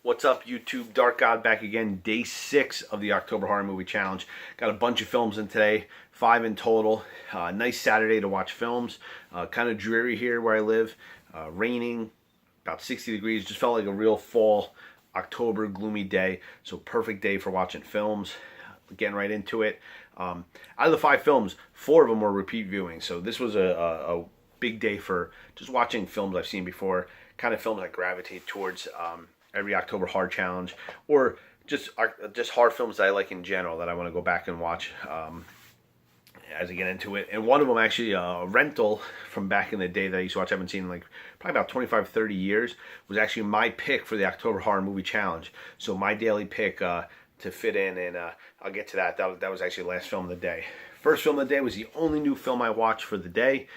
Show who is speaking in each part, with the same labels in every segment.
Speaker 1: What's up, YouTube? Dark God back again. Day 6 of the October Horror Movie Challenge. Got a bunch of films in today, 5 in total. Nice Saturday to watch films. Kind of dreary here where I live. Raining, about 60 degrees. Just felt like a real fall, October, gloomy day. So perfect day for watching films. Getting right into it. Out of the 5 films, 4 of them were repeat viewing. So this was a big day for just watching films I've seen before. Kind of films I gravitate towards. Every October Horror Challenge, or just horror films that I like in general that I want to go back and watch as I get into it. And one of them actually, a rental from back in the day that I used to watch, I haven't seen in like probably about 25, 30 years, was actually my pick for the October Horror Movie Challenge. So my daily pick to fit in, and I'll get to that. That was actually the last film of the day. First film of the day was the only new film I watched for the day,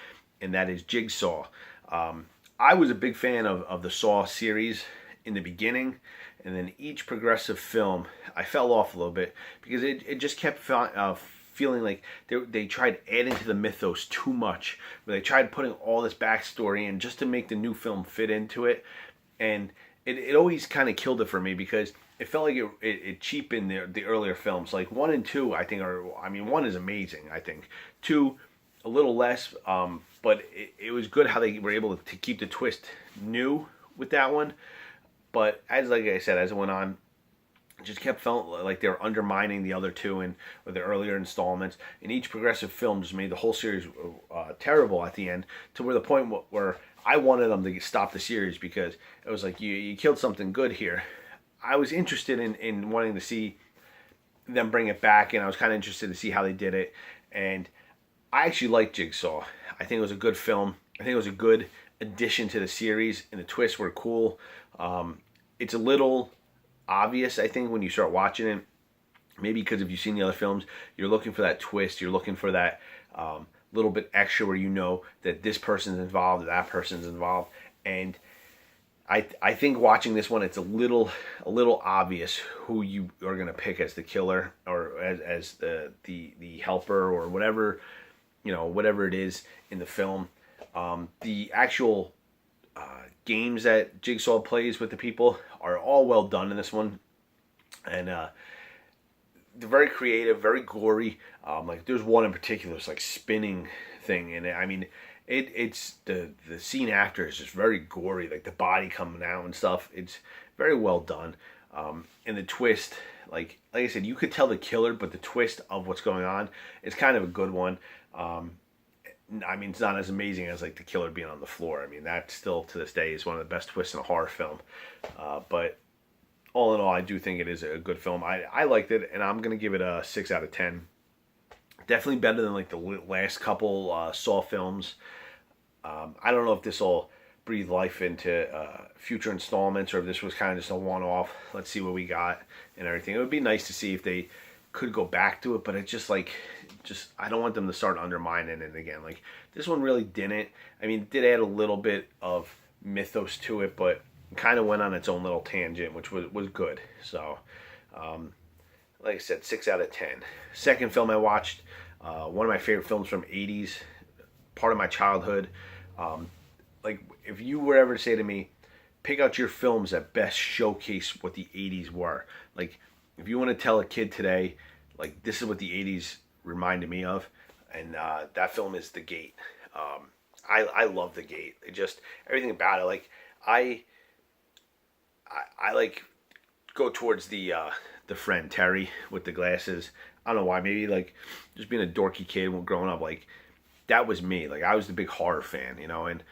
Speaker 1: and that is Jigsaw. I was a big fan of the Saw series in the beginning, and then each progressive film I fell off a little bit because it just kept feeling like they tried adding to the mythos too much, where they tried putting all this backstory in just to make the new film fit into it, and it always kind of killed it for me because it felt like it cheapened the earlier films. Like 1 and 2 I think are, I mean, 1 is amazing, I think 2 a little less, but it was good how they were able to keep the twist new with that one. But like I said, as it went on, it just kept felt like they were undermining the other two or the earlier installments. And each progressive film just made the whole series terrible at the end, to where the point where I wanted them to stop the series because it was like, you killed something good here. I was interested in wanting to see them bring it back, and I was kind of interested to see how they did it. And I actually liked Jigsaw. I think it was a good film. I think it was a good addition to the series, and the twists were cool. It's a little obvious, I think, when you start watching it. Maybe because if you've seen the other films, you're looking for that twist. You're looking for that little bit extra where you know that this person's involved, that person's involved. And I think watching this one, it's a little obvious who you are going to pick as the killer, or as the helper, or whatever, whatever it is in the film. The actual games that Jigsaw plays with the people are all well done in this one, and they're very creative, very gory. Like there's one in particular, it's like spinning thing, and I mean, it's the scene after is just very gory, like the body coming out and stuff. It's very well done, and the twist, like I said, you could tell the killer, but the twist of what's going on is kind of a good one. I mean, it's not as amazing as like the killer being on the floor. I mean, that still to this day is one of the best twists in a horror film. But all in all, I do think it is a good film. I liked it, and I'm gonna give it a 6 out of 10. Definitely better than like the last couple Saw films. I don't know if this will breathe life into future installments, or if this was kind of just a one-off. Let's see what we got and everything. It would be nice to see if they could go back to it, but it's just like, I don't want them to start undermining it again. Like this one really didn't. I mean, it did add a little bit of mythos to it, but it kind of went on its own little tangent, which was good. So, like I said, 6 out of 10. Second film I watched, one of my favorite films from '80s, part of my childhood. Like if you were ever to say to me, pick out your films that best showcase what the '80s were. Like if you want to tell a kid today, like this is what the '80s reminded me of, and that film is The Gate. I love The Gate. It just, everything about it. Like I like go towards the friend Terry with the glasses. I don't know why. Maybe like just being a dorky kid when growing up. Like that was me. Like I was the big horror fan, And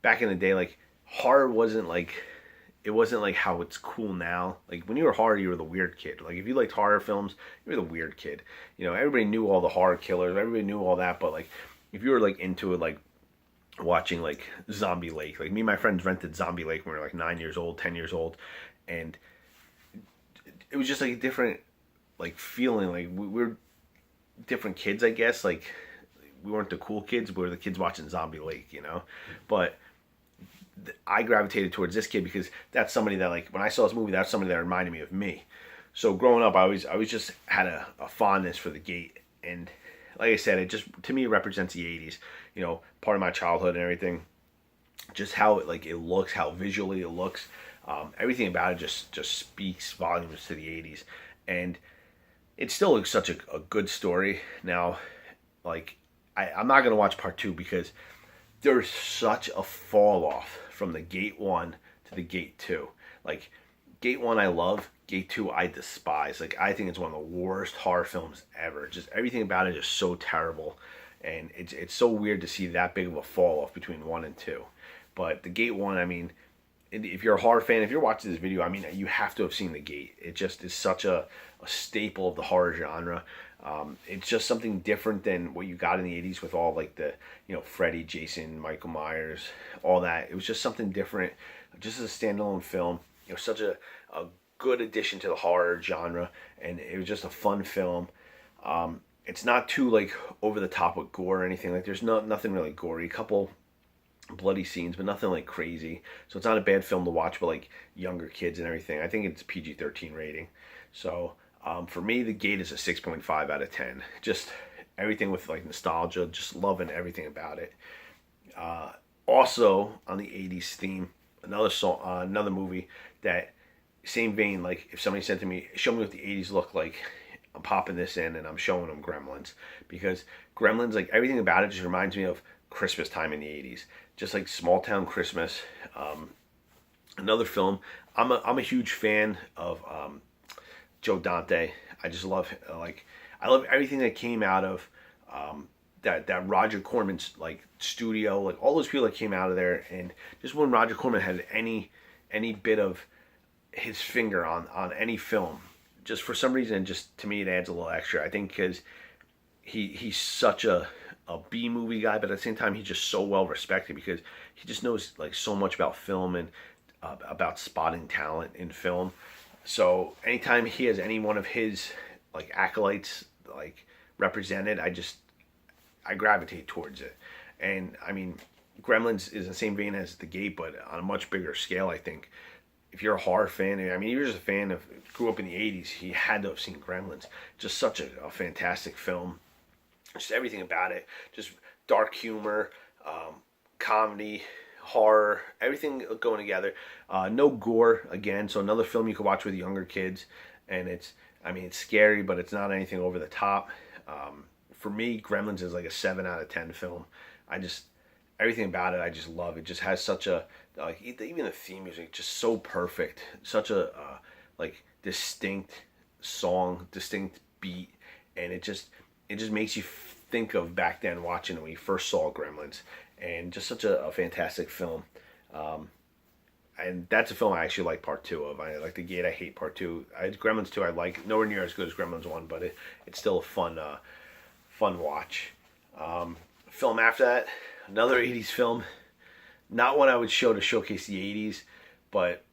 Speaker 1: back in the day, like horror wasn't like, it wasn't like how it's cool now. Like when you were horror, you were the weird kid. Like if you liked horror films, you were the weird kid. Everybody knew all the horror killers. Everybody knew all that. But like if you were like into it, like watching like Zombie Lake. Like me and my friends rented Zombie Lake when we were like 9 years old, 10 years old, and it was just like a different like feeling. Like we were different kids, I guess. Like we weren't the cool kids. We were the kids watching Zombie Lake, But I gravitated towards this kid because that's somebody that, like, when I saw this movie, that's somebody that reminded me of me. So growing up, I always just had a fondness for The Gate, and like I said, it just, to me, it represents the '80s. Part of my childhood and everything. Just how it looks, how visually it looks. Everything about it just speaks volumes to the 80s. And it's still such a good story. Now, like, I'm not going to watch part two because there's such a fall off from the Gate 1 to the Gate 2. Like, Gate 1 I love, Gate 2 I despise. Like, I think it's one of the worst horror films ever. Just everything about it is so terrible. And it's so weird to see that big of a fall off between 1 and 2. But the Gate 1, I mean, if you're a horror fan, if you're watching this video, I mean, you have to have seen The Gate. It just is such a staple of the horror genre. It's just something different than what you got in the 80s with all like the, Freddy, Jason, Michael Myers, all that. It was just something different, just as a standalone film. Such a good addition to the horror genre, and it was just a fun film. It's not too like over the top with gore or anything. Like, there's nothing really gory. A couple bloody scenes, but nothing like crazy. So it's not a bad film to watch for like younger kids and everything. I think it's PG-13 rating. So for me, The Gate is a 6.5 out of 10. Just everything with like nostalgia, just loving everything about it. Also on the 80s theme, another song, another movie that same vein. Like, if somebody said to me, "Show me what the 80s look like," I'm popping this in and I'm showing them Gremlins, because Gremlins, like everything about it, just reminds me of Christmas time in the 80s, just like small town Christmas. Another film, I'm a huge fan of Joe Dante. I just love I love everything that came out of that Roger Corman's like studio, like all those people that came out of there. And just when Roger Corman had any bit of his finger on any film, just for some reason, just to me it adds a little extra. I think because he's such a B movie guy, but at the same time he's just so well respected because he just knows like so much about film and about spotting talent in film. So anytime he has any one of his like acolytes like represented, I gravitate towards it. And I mean, Gremlins is the same vein as The Gate, but on a much bigger scale. I think if you're a horror fan, I mean, you're just a fan of, grew up in the 80s, he had to have seen Gremlins. Just such a fantastic film. Just everything about it, just dark humor, comedy, horror, everything going together. No gore, again, so another film you could watch with younger kids. And it's scary, but it's not anything over the top. For me, Gremlins is like a 7 out of 10 film. Everything about it, I just love. It just has such a, like, even the theme music, just so perfect. Such a, like, distinct song, distinct beat. And it just makes you think of back then watching when you first saw Gremlins. And just such a fantastic film. And that's a film I actually like part 2 of. I like The Gate, I hate part 2. Gremlins 2 I like, nowhere near as good as Gremlins 1, but it's still a fun watch. Film after that, another 80s film. Not one I would show to showcase the 80s, but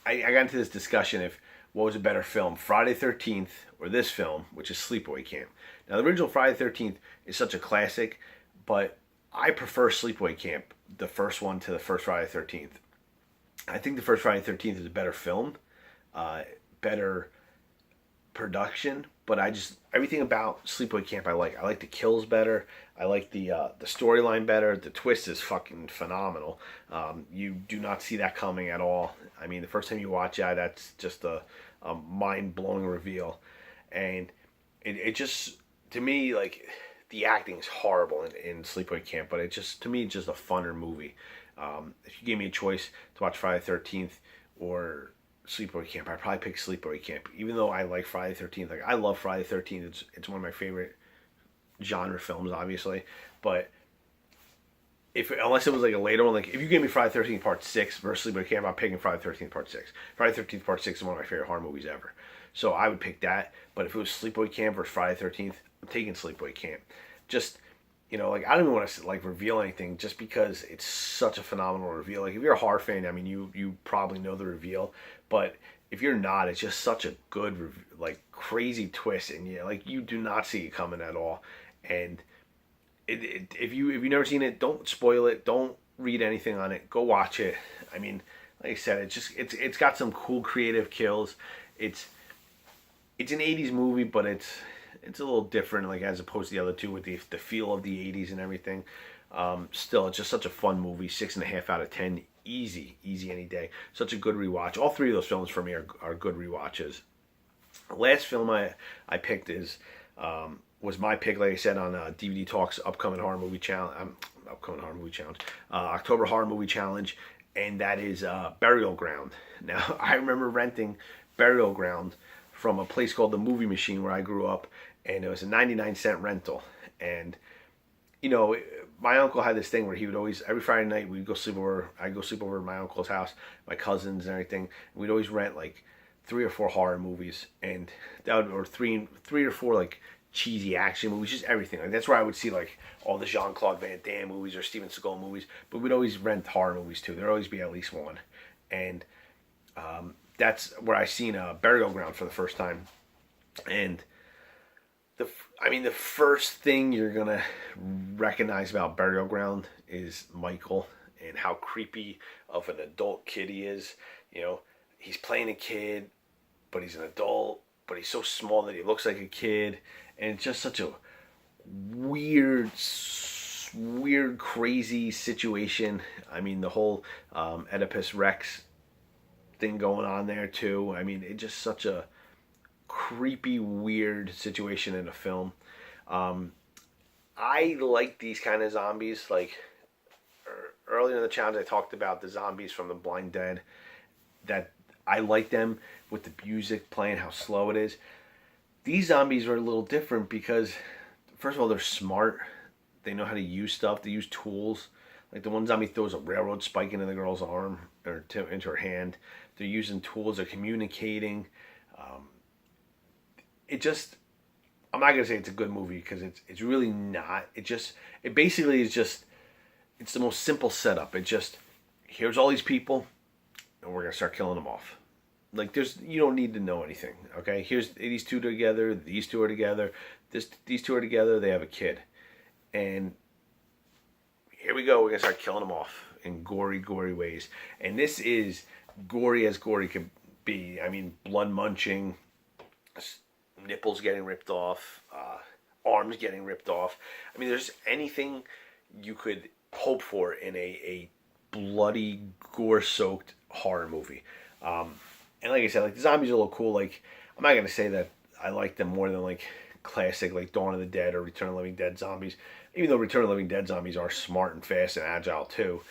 Speaker 1: I got into this discussion if what was a better film, Friday 13th or this film, which is Sleepaway Camp. Now, the original Friday 13th is such a classic, but I prefer Sleepaway Camp, the first one, to the first Friday 13th. I think the first Friday 13th is a better film, better production, but everything about Sleepaway Camp I like. I like the kills better. I like the storyline better. The twist is fucking phenomenal. You do not see that coming at all. I mean, the first time you watch it, that's just a mind-blowing reveal. And it just, to me, like, the acting is horrible in Sleepaway Camp, but to me, it's just a funner movie. If you gave me a choice to watch Friday 13th or Sleepaway Camp, I'd probably pick Sleepaway Camp. Even though I like Friday 13th, like, I love Friday 13th. It's one of my favorite genre films, obviously. But unless it was like a later one, like if you gave me Friday 13th Part 6 versus Sleepaway Camp, I'm picking Friday 13th Part 6. Friday 13th Part 6 is one of my favorite horror movies ever. So I would pick that. But if it was Sleepaway Camp versus Friday 13th, I'm taking Sleepaway Camp. Just, like, I don't even want to like reveal anything just because it's such a phenomenal reveal. Like, if you're a horror fan, I mean, you probably know the reveal, but if you're not, it's just such a good, like, crazy twist, and you do not see it coming at all. And if you've never seen it, don't spoil it. Don't read anything on it. Go watch it. I mean, like I said, it's got some cool creative kills. It's an 80s movie, but it's a little different, like, as opposed to the other two with the feel of the 80s and everything. Still, it's just such a fun movie. 6.5 out of 10 Easy any day. Such a good rewatch. All three of those films for me are good rewatches. The last film I picked was my pick, like I said, on DVD Talk's upcoming horror movie challenge. October horror movie challenge, and that is Burial Ground. Now, I remember renting Burial Ground from a place called the Movie Machine where I grew up, and it was a 99-cent rental. And you know, my uncle had this thing where he would always, every Friday night, we'd go sleep over. I'd go sleep over at my uncle's house, my cousins and everything. And we'd always rent like 3 or 4 horror movies, and or three or four like cheesy action movies, just everything. Like that's where I would see like all the Jean-Claude Van Damme movies or Steven Seagal movies. But we'd always rent horror movies too. There'd always be at least one, and that's where I seen Burial Ground for the first time, and. The first thing you're gonna recognize about Burial Ground is Michael and how creepy of an adult kid he is. You know, he's playing a kid, but he's an adult, but he's so small that he looks like a kid, and it's just such a weird, crazy situation. I mean, the whole Oedipus Rex thing going on there too. I mean, it's just such a creepy, weird situation in a film. I like these kind of zombies. Like earlier in the challenge, I talked about the zombies from The Blind Dead. That I like them with the music playing, how slow it is. These zombies are a little different because, first of all, they're smart. They know how to use stuff. They use tools. Like the one zombie throws a railroad spike into the girl's arm or into her hand. They're using tools. They're communicating. I'm not gonna say it's a good movie because it's really not. It basically is just, it's the most simple setup. It just, here's all these people, and we're gonna start killing them off. Like you don't need to know anything. Okay, here's these two together. These two are together. These two are together. They have a kid, and here we go. We're gonna start killing them off in gory ways. And this is gory as gory could be. I mean, blood munching. Nipples getting ripped off, arms getting ripped off. I mean, there's anything you could hope for in a bloody, gore-soaked horror movie. And like I said, like the zombies are a little cool. Like I'm not gonna say that I like them more than like classic like Dawn of the Dead or Return of the Living Dead zombies. Even though Return of the Living Dead zombies are smart and fast and agile too,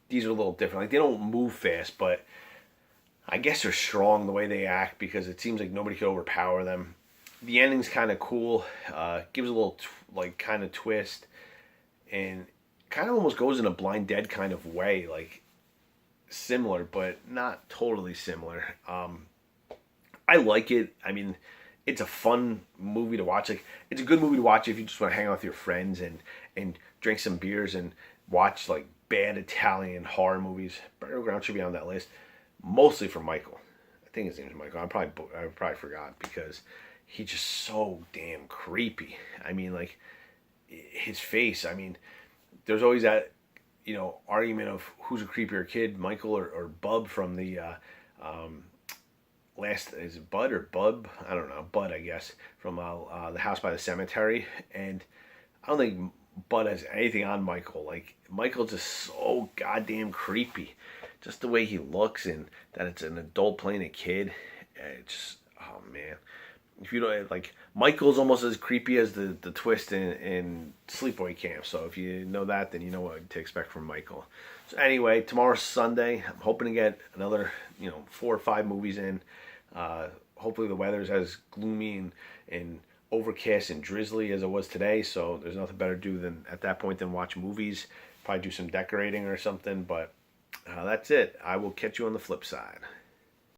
Speaker 1: these are a little different. Like they don't move fast, but I guess they're strong the way they act because it seems like nobody could overpower them. The ending's kind of cool. Gives a little kind of twist, and kind of almost goes in a Blind Dead kind of way, like similar but not totally similar. I like it. I mean, it's a fun movie to watch. Like it's a good movie to watch if you just want to hang out with your friends and drink some beers and watch like bad Italian horror movies. Burial Ground should be on that list, mostly for Michael. I think his name is Michael. I probably forgot because he's just so damn creepy. I mean, like his face. I mean, there's always that argument of who's a creepier kid, Michael or Bub from the last, is it Bud or Bub? I don't know, Bud I guess, from the House by the Cemetery. And I don't think Bud has anything on Michael. Like Michael's just so goddamn creepy, just the way he looks and that it's an adult playing a kid. It's just, oh man. If you don't like, Michael's almost as creepy as the twist in Sleepaway Camp. So if you know that, then you know what to expect from Michael. So anyway, tomorrow's Sunday. I'm hoping to get another 4 or 5 movies in. Hopefully the weather's as gloomy and overcast and drizzly as it was today. So there's nothing better to do than at that point than watch movies. Probably do some decorating or something. But that's it. I will catch you on the flip side.